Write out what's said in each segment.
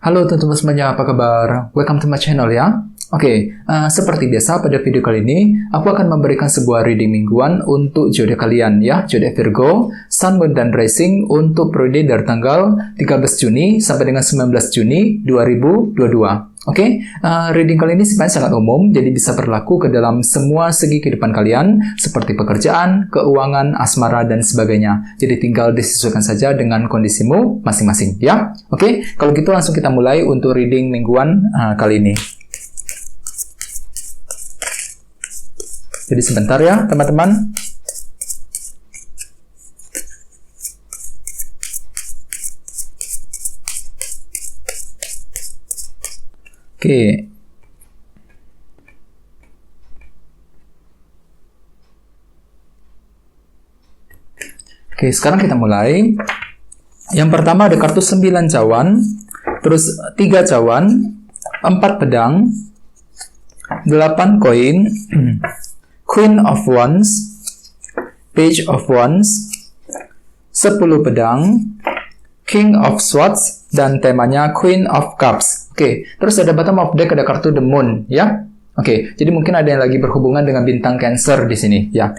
Halo teman-teman semuanya, apa kabar? Welcome to my channel ya. Seperti biasa pada video kali ini, aku akan memberikan sebuah reading mingguan untuk zodiak kalian ya, zodiak Virgo, Sun, Moon, dan Rising untuk periode dari tanggal 13 Juni sampai dengan 19 Juni 2022. Reading kali ini sebenarnya sangat umum, jadi bisa berlaku ke dalam semua segi kehidupan kalian, seperti pekerjaan, keuangan, asmara, dan sebagainya. Jadi tinggal disesuaikan saja dengan kondisimu masing-masing, ya. Kalau gitu langsung kita mulai untuk reading mingguan kali ini. Jadi sebentar ya, teman-teman. Sekarang kita mulai. Yang pertama ada kartu 9 cawan, terus 3 cawan, 4 pedang, 8 koin, Queen of Wands, Page of Wands, 10 pedang, King of Swords, dan temanya Queen of Cups. Terus ada bottom of deck ada kartu The Moon, ya. Jadi mungkin ada yang lagi berhubungan dengan bintang Cancer di sini, ya.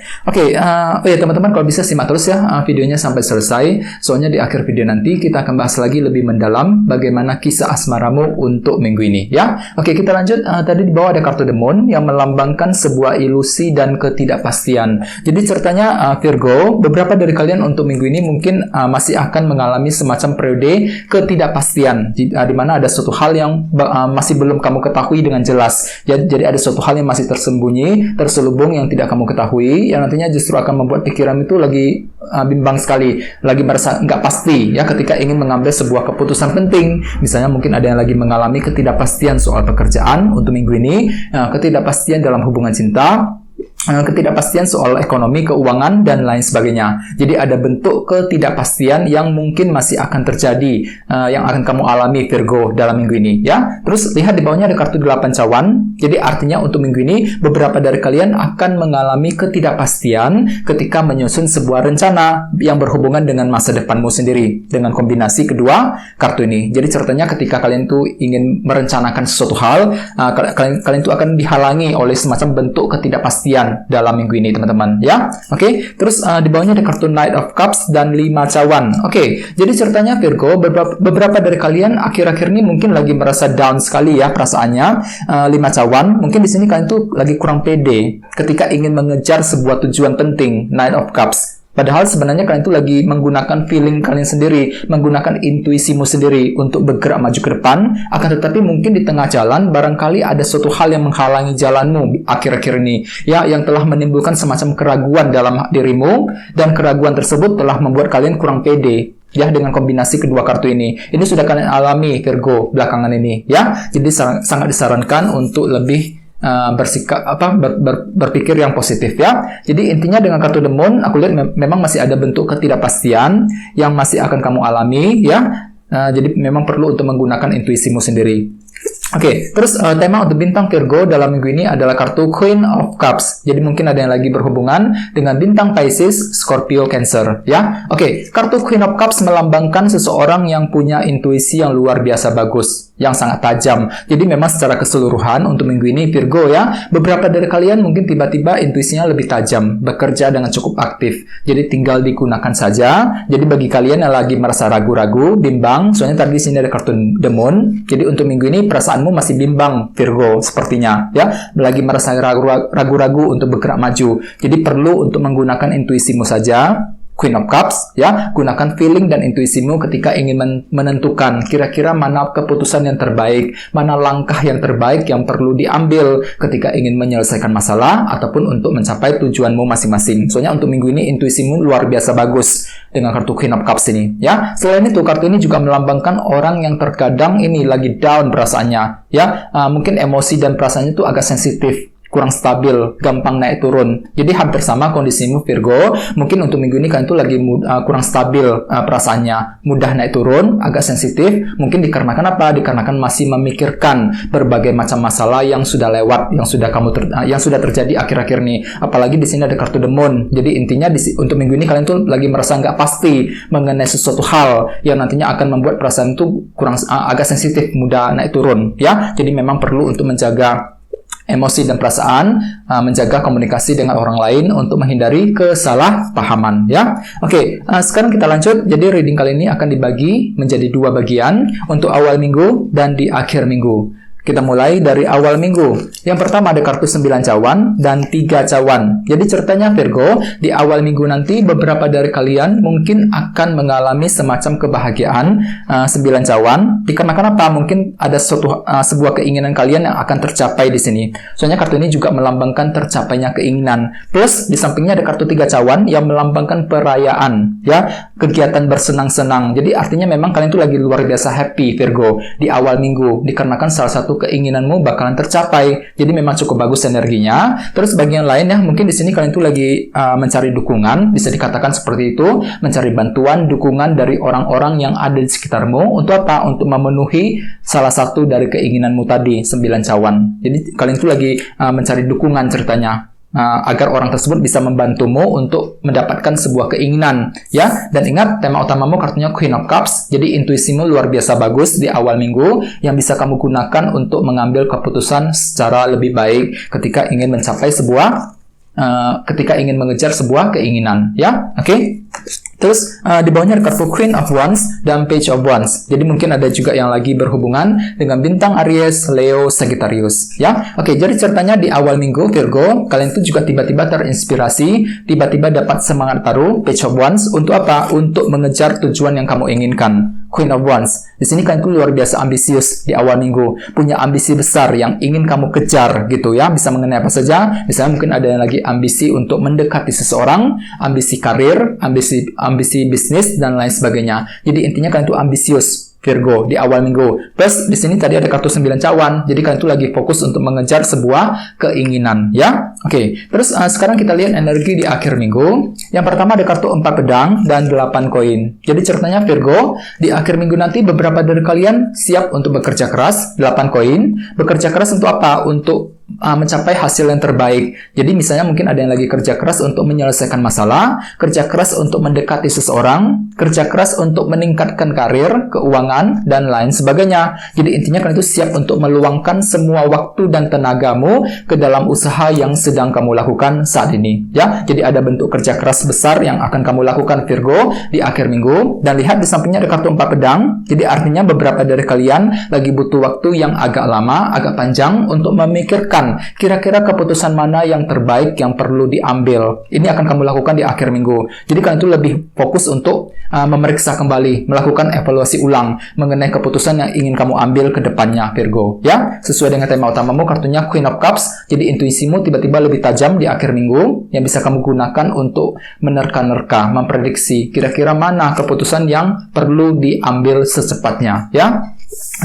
Teman-teman, kalau bisa simak terus ya videonya sampai selesai. Soalnya di akhir video nanti kita akan bahas lagi lebih mendalam bagaimana kisah asmaramu untuk minggu ini, ya. Kita lanjut. Tadi di bawah ada kartu The Moon yang melambangkan sebuah ilusi dan ketidakpastian. Jadi ceritanya Virgo, beberapa dari kalian untuk minggu ini mungkin masih akan mengalami semacam periode ketidakpastian, di mana ada suatu hal yang masih belum kamu ketahui dengan jelas. Jadi ada suatu hal yang masih tersembunyi, terselubung yang tidak kamu ketahui, yang nantinya justru akan membuat pikiran itu lagi bimbang sekali, lagi merasa nggak pasti ya ketika ingin mengambil sebuah keputusan penting. Misalnya mungkin ada yang lagi mengalami ketidakpastian soal pekerjaan untuk minggu ini, ketidakpastian dalam hubungan cinta, ketidakpastian soal ekonomi, keuangan, dan lain sebagainya. Jadi ada bentuk ketidakpastian yang mungkin masih akan terjadi, yang akan kamu alami Virgo dalam minggu ini, ya. Terus lihat di bawahnya ada kartu 8 cawan. Jadi artinya untuk minggu ini beberapa dari kalian akan mengalami ketidakpastian ketika menyusun sebuah rencana yang berhubungan dengan masa depanmu sendiri dengan kombinasi kedua kartu ini. Jadi ceritanya ketika kalian tuh ingin merencanakan sesuatu hal, kalian tuh akan dihalangi oleh semacam bentuk ketidakpastian dalam minggu ini, teman-teman, ya. Terus di bawahnya ada kartu Knight of Cups dan 5 cawan. Jadi ceritanya Virgo, beberapa dari kalian akhir-akhir ini mungkin lagi merasa down sekali ya perasaannya. 5 cawan, mungkin di sini kalian tuh lagi kurang pede ketika ingin mengejar sebuah tujuan penting, Knight of Cups. Padahal sebenarnya kalian itu lagi menggunakan feeling kalian sendiri, menggunakan intuisimu sendiri untuk bergerak maju ke depan. Akan tetapi mungkin di tengah jalan, barangkali ada suatu hal yang menghalangi jalanmu akhir-akhir ini, ya, yang telah menimbulkan semacam keraguan dalam dirimu, dan keraguan tersebut telah membuat kalian kurang pede. Ya, dengan kombinasi kedua kartu ini. Ini sudah kalian alami Virgo belakangan ini, ya. Jadi sangat disarankan untuk lebih bersikap berpikir yang positif, ya. Jadi intinya dengan kartu The Moon aku lihat memang masih ada bentuk ketidakpastian yang masih akan kamu alami, ya. Jadi memang perlu untuk menggunakan intuisimu sendiri. Terus tema untuk bintang Virgo dalam minggu ini adalah kartu Queen of Cups. Jadi mungkin ada yang lagi berhubungan dengan bintang Pisces, Scorpio, Cancer, ya. Kartu Queen of Cups melambangkan seseorang yang punya intuisi yang luar biasa bagus, yang sangat tajam. Jadi memang secara keseluruhan untuk minggu ini Virgo, ya, beberapa dari kalian mungkin tiba-tiba intuisinya lebih tajam, bekerja dengan cukup aktif. Jadi tinggal digunakan saja. Jadi bagi kalian yang lagi merasa ragu-ragu, bimbang, soalnya tadi di sini ada kartu The Moon. Jadi untuk minggu ini perasaanmu masih bimbang Virgo sepertinya, ya, lagi merasa ragu-ragu untuk bergerak maju. Jadi perlu untuk menggunakan intuisimu saja, Queen of Cups, ya. Gunakan feeling dan intuisimu ketika ingin menentukan kira-kira mana keputusan yang terbaik, mana langkah yang terbaik yang perlu diambil ketika ingin menyelesaikan masalah ataupun untuk mencapai tujuanmu masing-masing. Soalnya untuk minggu ini intuisimu luar biasa bagus dengan kartu Queen of Cups ini, ya. Selain itu kartu ini juga melambangkan orang yang terkadang ini lagi down perasaannya, ya. Mungkin emosi dan perasaannya itu agak sensitif. kurang stabil, gampang naik turun. Jadi hampir sama kondisimu Virgo. Mungkin untuk minggu ini kalian tuh lagi kurang stabil perasaannya, mudah naik turun, agak sensitif. Mungkin dikarenakan apa? Dikarenakan masih memikirkan berbagai macam masalah yang sudah lewat, yang sudah terjadi akhir-akhir ini. Apalagi di sini ada kartu The Moon. Jadi intinya untuk minggu ini kalian tuh lagi merasa nggak pasti mengenai sesuatu hal yang nantinya akan membuat perasaan itu kurang agak sensitif, mudah naik turun. Ya, jadi memang perlu untuk menjaga emosi dan perasaan, menjaga komunikasi dengan orang lain untuk menghindari kesalahpahaman, ya. Oke, sekarang kita lanjut. Jadi reading kali ini akan dibagi menjadi 2 bagian untuk awal minggu dan di akhir minggu. Kita mulai dari awal minggu. Yang pertama ada kartu 9 cawan dan 3 cawan. Jadi ceritanya Virgo, di awal minggu nanti beberapa dari kalian mungkin akan mengalami semacam kebahagiaan 9 cawan. Dikarenakan apa? Mungkin ada sebuah keinginan kalian yang akan tercapai di sini. Soalnya kartu ini juga melambangkan tercapainya keinginan. Plus di sampingnya ada kartu 3 cawan yang melambangkan perayaan, ya, kegiatan bersenang-senang. Jadi artinya memang kalian itu lagi luar biasa happy Virgo di awal minggu. Dikarenakan salah satu keinginanmu bakalan tercapai. Jadi memang cukup bagus energinya. Terus bagian lain ya, mungkin di sini kalian tuh lagi mencari dukungan, bisa dikatakan seperti itu, mencari bantuan, dukungan dari orang-orang yang ada di sekitarmu. Untuk apa? Untuk memenuhi salah satu dari keinginanmu tadi, 9 cawan. Jadi kalian tuh lagi mencari dukungan ceritanya. Agar orang tersebut bisa membantumu untuk mendapatkan sebuah keinginan, ya. Dan ingat, tema utamamu kartunya Queen of Cups. Jadi intuisimu luar biasa bagus di awal minggu yang bisa kamu gunakan untuk mengambil keputusan secara lebih baik ketika ingin mengejar sebuah keinginan, ya. Oke. Terus di bawahnya ada kartu Queen of Wands dan Page of Wands. Jadi mungkin ada juga yang lagi berhubungan dengan bintang Aries, Leo, Sagittarius, ya. Oke, jadi ceritanya di awal minggu Virgo, kalian itu juga tiba-tiba terinspirasi, tiba-tiba dapat semangat baru, Page of Wands, untuk apa? Untuk mengejar tujuan yang kamu inginkan. Queen of Wands. Di sini kalian tuh luar biasa ambisius di awal minggu, punya ambisi besar yang ingin kamu kejar gitu ya. Bisa mengenai apa saja. Misalnya mungkin ada yang lagi ambisi untuk mendekati seseorang, ambisi karir, ambisi bisnis dan lain sebagainya. Jadi intinya kalian tuh ambisius Virgo di awal minggu. Plus di sini tadi ada kartu 9 cawan. Jadi kalian tuh lagi fokus untuk mengejar sebuah keinginan, ya. Oke. Terus sekarang kita lihat energi di akhir minggu. Yang pertama ada kartu 4 pedang dan 8 koin. Jadi ceritanya Virgo, di akhir minggu nanti beberapa dari kalian siap untuk bekerja keras, 8 koin. Bekerja keras untuk apa? Untuk mencapai hasil yang terbaik. Jadi misalnya mungkin ada yang lagi kerja keras untuk menyelesaikan masalah, kerja keras untuk mendekati seseorang, kerja keras untuk meningkatkan karir, keuangan, dan lain sebagainya. Jadi intinya kalian itu siap untuk meluangkan semua waktu dan tenagamu ke dalam usaha yang sedang kamu lakukan saat ini, ya. Jadi ada bentuk kerja keras besar yang akan kamu lakukan Virgo di akhir minggu. Dan lihat di sampingnya ada kartu 4 pedang. Jadi artinya beberapa dari kalian lagi butuh waktu yang agak lama, agak panjang untuk memikirkan kira-kira keputusan mana yang terbaik yang perlu diambil. Ini akan kamu lakukan di akhir minggu. Jadi kalian itu lebih fokus untuk memeriksa kembali, melakukan evaluasi ulang mengenai keputusan yang ingin kamu ambil ke depannya Virgo, ya. Sesuai dengan tema utamamu kartunya Queen of Cups. Jadi intuisimu tiba-tiba lebih tajam di akhir minggu yang bisa kamu gunakan untuk menerka-nerka, memprediksi kira-kira mana keputusan yang perlu diambil secepatnya, ya.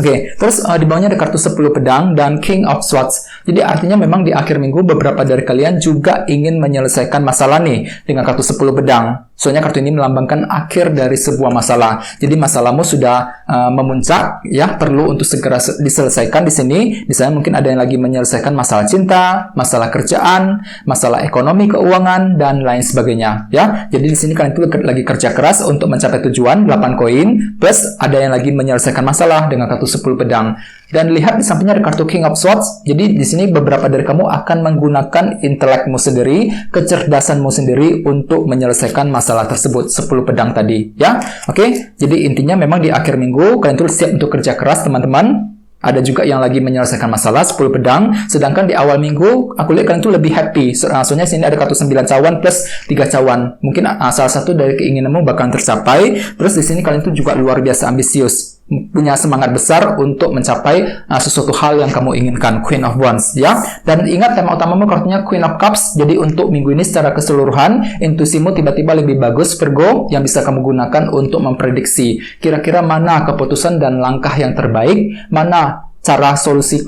Oke, terus di bawahnya ada kartu 10 pedang dan King of Swords. Jadi artinya memang di akhir minggu beberapa dari kalian juga ingin menyelesaikan masalah nih dengan kartu 10 pedang. Soalnya kartu ini melambangkan akhir dari sebuah masalah. Jadi masalahmu sudah memuncak, ya, perlu untuk segera diselesaikan di sini. Misalnya mungkin ada yang lagi menyelesaikan masalah cinta, masalah kerjaan, masalah ekonomi, keuangan, dan lain sebagainya, ya. Jadi di sini kalian itu lagi kerja keras untuk mencapai tujuan, 8 koin, plus ada yang lagi menyelesaikan masalah dengan kartu 10 pedang. Dan lihat di sampingnya ada kartu King of Swords. Jadi di sini beberapa dari kamu akan menggunakan intelekmu sendiri, kecerdasanmu sendiri untuk menyelesaikan masalah tersebut, 10 pedang tadi, ya. Oke, jadi intinya memang di akhir minggu kalian tuh siap untuk kerja keras teman-teman. Ada juga yang lagi menyelesaikan masalah, 10 pedang. Sedangkan di awal minggu, aku lihat kalian tuh lebih happy. Soalnya sini ada kartu 9 cawan plus 3 cawan. Mungkin salah satu dari keinginanmu bakal tercapai. Terus di sini kalian tuh juga luar biasa ambisius, punya semangat besar untuk mencapai sesuatu hal yang kamu inginkan, Queen of Wands, ya. Dan ingat tema utamamu kartunya Queen of Cups. Jadi untuk minggu ini secara keseluruhan, intuisimu tiba-tiba lebih bagus Virgo, yang bisa kamu gunakan untuk memprediksi kira-kira mana keputusan dan langkah yang terbaik, mana cara solusi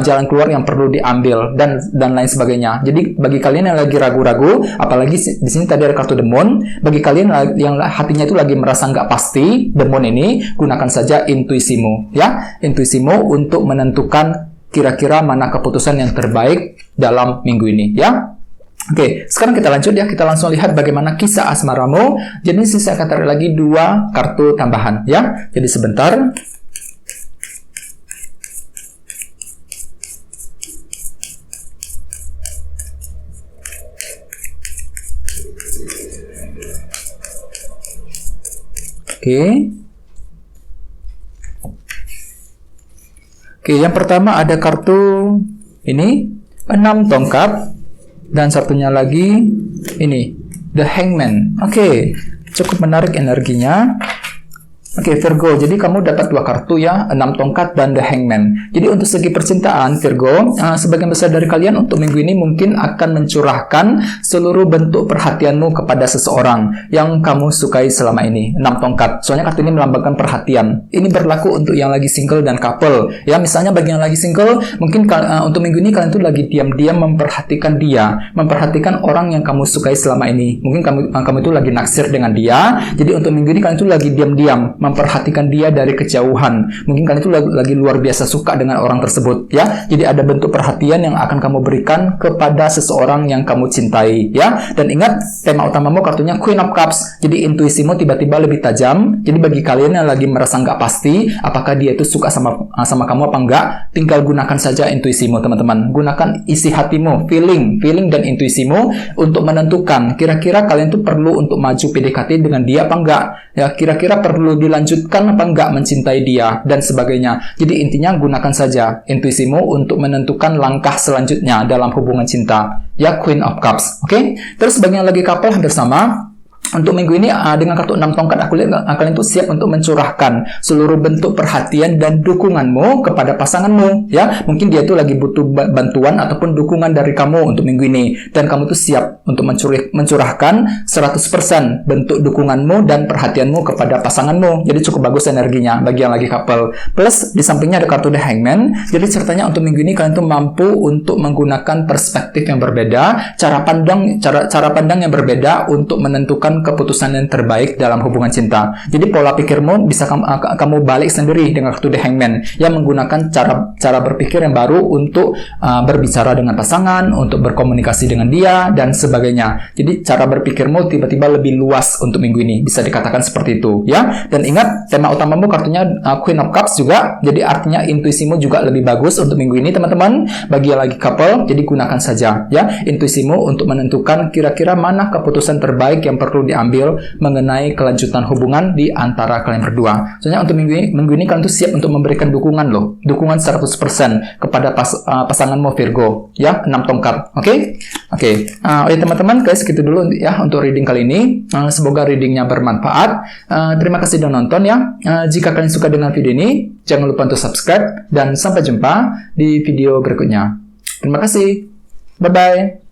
jalan keluar yang perlu diambil dan lain sebagainya. Jadi bagi kalian yang lagi ragu-ragu, apalagi di sini tadi ada kartu The Moon, bagi kalian yang hatinya itu lagi merasa nggak pasti, The Moon ini gunakan saja intuisimu, ya, intuisimu untuk menentukan kira-kira mana keputusan yang terbaik dalam minggu ini, ya. Oke, sekarang kita lanjut ya, kita langsung lihat bagaimana kisah asmaramu. Jadi saya akan tarik lagi 2 kartu tambahan, ya. Jadi sebentar. Oke, yang pertama ada kartu ini 6 tongkat dan satunya lagi ini The Hangman. Oke, cukup menarik energinya. Oke, Virgo, jadi kamu dapat 2 kartu ya, 6 tongkat dan The Hangman. Jadi untuk segi percintaan, Virgo, sebagian besar dari kalian untuk minggu ini mungkin akan mencurahkan seluruh bentuk perhatianmu kepada seseorang yang kamu sukai selama ini. 6 tongkat, soalnya kartu ini melambangkan perhatian. Ini berlaku untuk yang lagi single dan couple. Ya, misalnya bagi yang lagi single, mungkin untuk minggu ini kalian tuh lagi diam-diam memperhatikan dia, memperhatikan orang yang kamu sukai selama ini. Mungkin kamu itu lagi naksir dengan dia, jadi untuk minggu ini kalian tuh lagi diam-diam memperhatikan dia dari kejauhan. Mungkin kalian itu lagi luar biasa suka dengan orang tersebut, ya. Jadi ada bentuk perhatian yang akan kamu berikan kepada seseorang yang kamu cintai, ya. Dan ingat, tema utamamu kartunya Queen of Cups. Jadi intuisimu tiba-tiba lebih tajam. Jadi bagi kalian yang lagi merasa nggak pasti apakah dia itu suka sama kamu apa enggak, tinggal gunakan saja intuisimu, teman-teman. Gunakan isi hatimu, feeling dan intuisimu untuk menentukan kira-kira kalian tuh perlu untuk maju PDKT dengan dia apa enggak. Ya, kira-kira perlu dilanjutkan apa enggak mencintai dia dan sebagainya. Jadi intinya gunakan saja intuisimu untuk menentukan langkah selanjutnya dalam hubungan cinta. Ya, Queen of Cups. Oke? Terus bagi yang lagi couple hampir sama. Untuk minggu ini dengan kartu 6 tongkat aku lihat kalian itu siap untuk mencurahkan seluruh bentuk perhatian dan dukunganmu kepada pasanganmu, ya. Mungkin dia itu lagi butuh bantuan ataupun dukungan dari kamu untuk minggu ini dan kamu itu siap untuk mencurahkan 100% bentuk dukunganmu dan perhatianmu kepada pasanganmu. Jadi cukup bagus energinya bagi yang lagi couple. Plus di sampingnya ada kartu The Hangman. Jadi ceritanya untuk minggu ini kalian tuh mampu untuk menggunakan perspektif yang berbeda, cara pandang yang berbeda untuk menentukan keputusan yang terbaik dalam hubungan cinta. Jadi pola pikirmu bisa kamu balik sendiri dengan kartu The Hangman yang menggunakan cara berpikir yang baru untuk berbicara dengan pasangan, untuk berkomunikasi dengan dia dan sebagainya. Jadi cara berpikirmu tiba-tiba lebih luas untuk minggu ini, bisa dikatakan seperti itu, ya. Dan ingat, tema utamamu kartunya Queen of Cups juga. Jadi artinya intuisimu juga lebih bagus untuk minggu ini, teman-teman. Bagi yang lagi couple, jadi gunakan saja ya intuisimu untuk menentukan kira-kira mana keputusan terbaik yang perlu diambil mengenai kelanjutan hubungan di antara kalian berdua. Soalnya untuk minggu ini kalian tuh siap untuk memberikan dukungan loh. Dukungan 100% kepada pasanganmu Virgo. Ya, 6 tongkat. Oke? Oke. Teman-teman, guys, segitu dulu ya untuk reading kali ini. Semoga readingnya bermanfaat. Terima kasih sudah nonton ya. Jika kalian suka dengan video ini, jangan lupa untuk subscribe dan sampai jumpa di video berikutnya. Terima kasih. Bye-bye.